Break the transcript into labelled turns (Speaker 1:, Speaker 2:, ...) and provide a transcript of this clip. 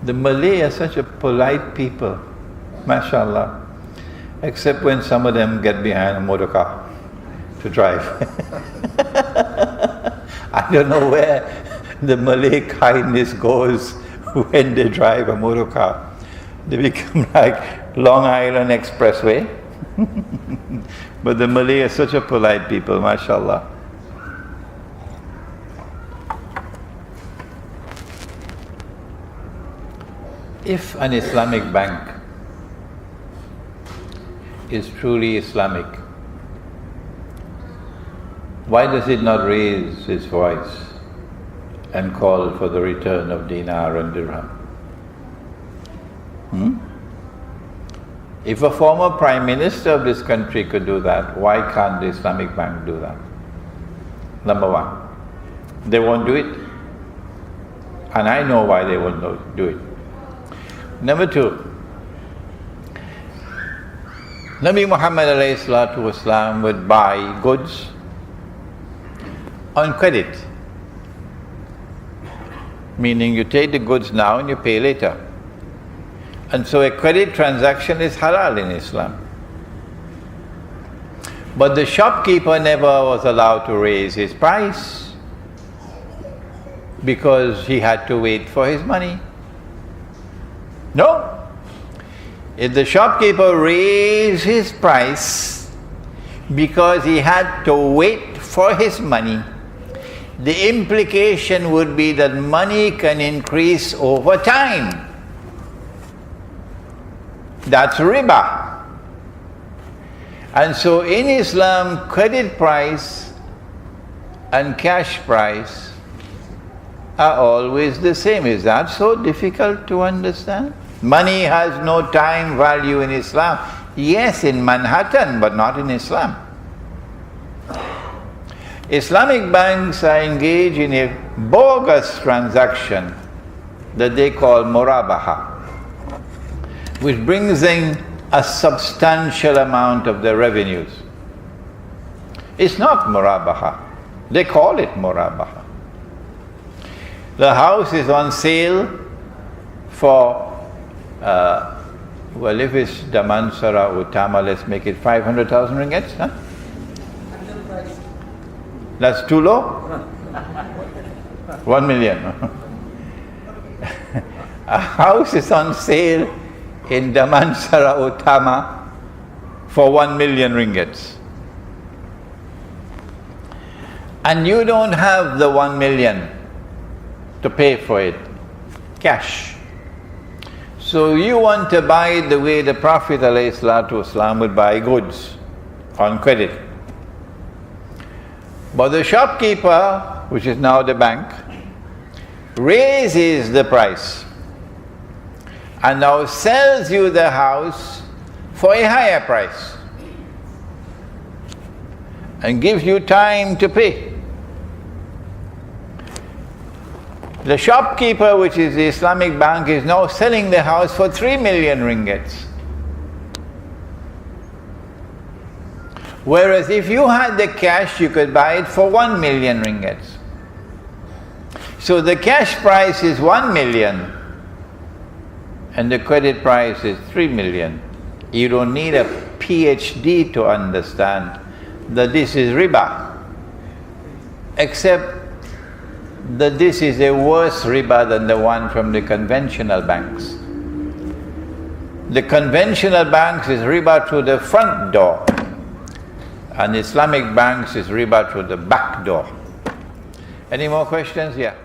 Speaker 1: The Malay are such a polite people, mashallah, except when some of them get behind a motor car to drive. I don't know where the Malay kindness goes when they drive a motor car. They become like Long Island Expressway. But the Malay are such a polite people, mashallah. If an Islamic bank is truly Islamic, why does it not raise its voice and call for the return of dinar and dirham? If a former Prime Minister of this country could do that, why can't the Islamic Bank do that? Number one, they won't do it. And I know why they won't do it. Number two, Nabi Muhammad ﷺ would buy goods on credit. Meaning you take the goods now and you pay later. And so a credit transaction is halal in Islam. But the shopkeeper never was allowed to raise his price because he had to wait for his money. No. If the shopkeeper raised his price because he had to wait for his money, the implication would be that money can increase over time. That's riba. And so in Islam, credit price and cash price are always the same. Is that so difficult to understand? Money has no time value in Islam. Yes, in Manhattan, but not in Islam. Islamic banks are engaged in a bogus transaction that they call murabaha, which brings in a substantial amount of their revenues. It's not murabaha. They call it murabaha. The house is on sale for well, if it's Damansara Utama, let's make it 500,000 ringgits, huh? That's too low? 1 million. A house is on sale in Damansara Utama for 1 million ringgits. And you don't have the 1 million to pay for it, cash. So you want to buy it the way the Prophet ﷺ would buy goods, on credit. But the shopkeeper, which is now the bank, raises the price and now sells you the house for a higher price and gives you time to pay. The shopkeeper, which is the Islamic bank, is now selling the house for 3 million ringgits. Whereas if you had the cash, you could buy it for 1 million ringgits. So the cash price is 1 million and the credit price is 3 million. You don't need a PhD to understand that this is riba, except that this is a worse riba than the one from the conventional banks. The conventional banks is riba through the front door, and Islamic banks is riba through the back door. Any more questions? Yeah.